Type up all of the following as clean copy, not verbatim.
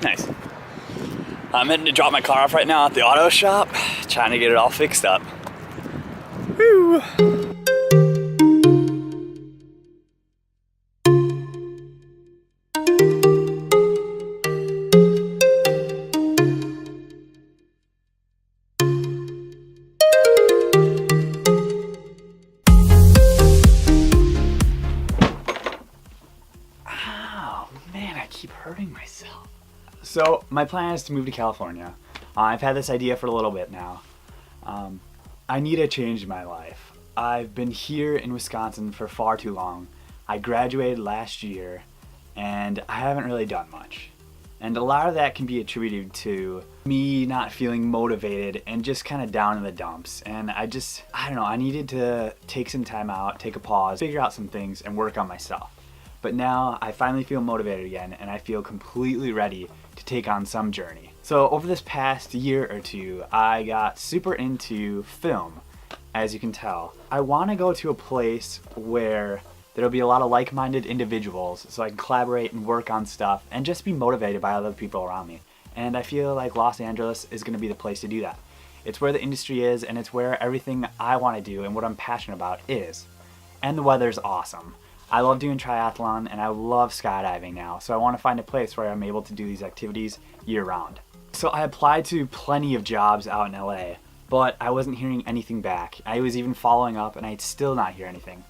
Nice. I'm heading to drop my car off right now at the auto shop, trying to get it all fixed up. Woo! Oh man, I keep hurting myself. So my plan is to move to California. I've had this idea for a little bit now. I need a change in my life. I've been here in Wisconsin for far too long. I graduated last year and I haven't really done much. And a lot of that can be attributed to me not feeling motivated and just kind of down in the dumps. And I don't know, I needed to take some time out, take a pause, figure out some things and work on myself. But now I finally feel motivated again and I feel completely ready to take on some journey. So over this past year or two, I got super into film, as you can tell. I want to go to a place where there'll be a lot of like-minded individuals so I can collaborate and work on stuff and just be motivated by other people around me. And I feel like Los Angeles is going to be the place to do that. It's where the industry is and it's where everything I want to do and what I'm passionate about is. And the weather's awesome. I love doing triathlon and I love skydiving now, so I want to find a place where I'm able to do these activities year-round. So I applied to plenty of jobs out in LA, but I wasn't hearing anything back. I was even following up and I'd still not hear anything.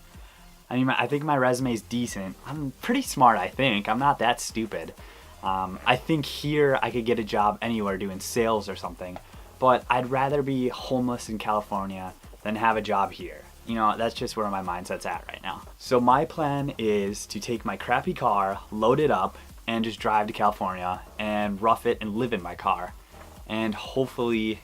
I mean, I think my resume is decent. I'm pretty smart, I think. I'm not that stupid. I think here I could get a job anywhere doing sales or something, but I'd rather be homeless in California than have a job here. You know, that's just where my mindset's at right now. So my plan is to take my crappy car, load it up, and just drive to California and rough it and live in my car. And hopefully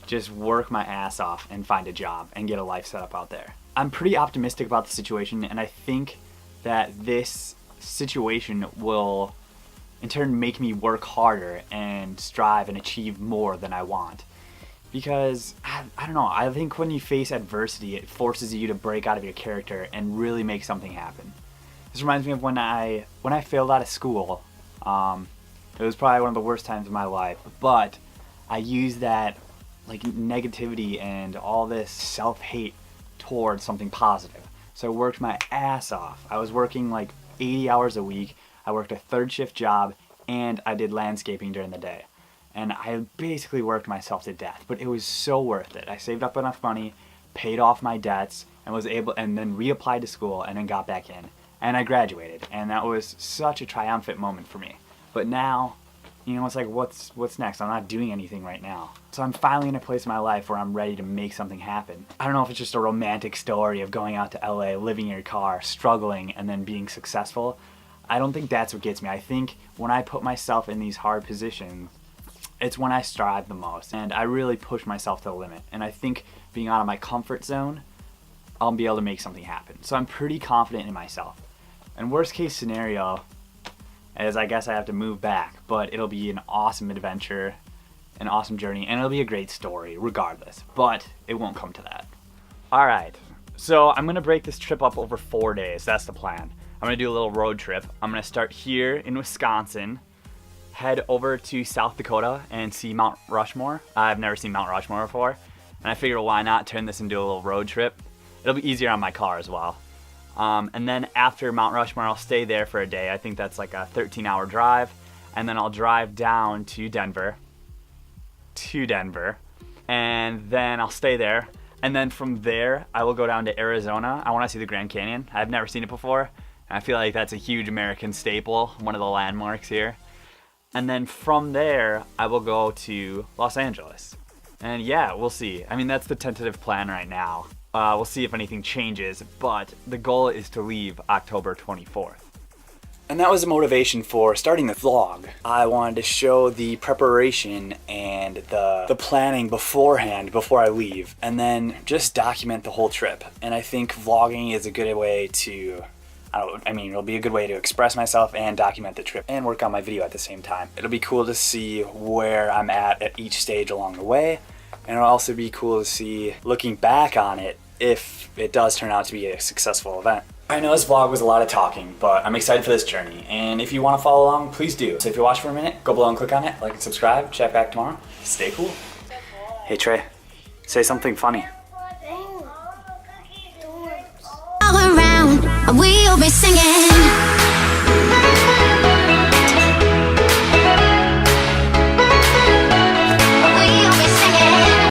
just work my ass off and find a job and get a life set up out there. I'm pretty optimistic about the situation and I think that this situation will in turn make me work harder and strive and achieve more than I want. Because, I don't know, I think when you face adversity, it forces you to break out of your character and really make something happen. This reminds me of when I failed out of school. It was probably one of the worst times of my life, but I used that like negativity and all this self-hate towards something positive. So I worked my ass off. I was working like 80 hours a week. I worked a third shift job and I did landscaping during the day. And I basically worked myself to death, but it was so worth it. I saved up enough money, paid off my debts, and was able, and then reapplied to school and then got back in. And I graduated, and that was such a triumphant moment for me. But now, you know, it's like, what's next? I'm not doing anything right now. So I'm finally in a place in my life where I'm ready to make something happen. I don't know if it's just a romantic story of going out to LA, living in your car, struggling, and then being successful. I don't think that's what gets me. I think when I put myself in these hard positions, it's when I strive the most and I really push myself to the limit. And I think being out of my comfort zone, I'll be able to make something happen. So I'm pretty confident in myself. And worst case scenario is I guess I have to move back, but it'll be an awesome adventure, an awesome journey, and it'll be a great story regardless, but it won't come to that. All right, so I'm gonna break this trip up over 4 days. That's the plan. I'm gonna do a little road trip. I'm gonna start here in Wisconsin, head over to South Dakota and see Mount Rushmore. I've never seen Mount Rushmore before, and I figured why not turn this into a little road trip. It'll be easier on my car as well. And then after Mount Rushmore, I'll stay there for a day. I think that's like a 13-hour drive, and then I'll drive down to Denver, and then I'll stay there. And then from there, I will go down to Arizona. I want to see the Grand Canyon. I've never seen it before, and I feel like that's a huge American staple, one of the landmarks here. And then from there, I will go to Los Angeles. And yeah, we'll see. I mean, that's the tentative plan right now. We'll see if anything changes, but the goal is to leave October 24th. And that was the motivation for starting the vlog. I wanted to show the preparation and the planning beforehand, before I leave, and then just document the whole trip. And I think vlogging is a good way to, it'll be a good way to express myself and document the trip and work on my video at the same time. It'll be cool to see where I'm at each stage along the way. And it'll also be cool to see, looking back on it, if it does turn out to be a successful event. I know this vlog was a lot of talking, but I'm excited for this journey. And if you want to follow along, please do. So if you're watching for a minute, go below and click on it, like and subscribe. Check back tomorrow. Stay cool. Hey Trey, say something funny. Around, we'll be singing.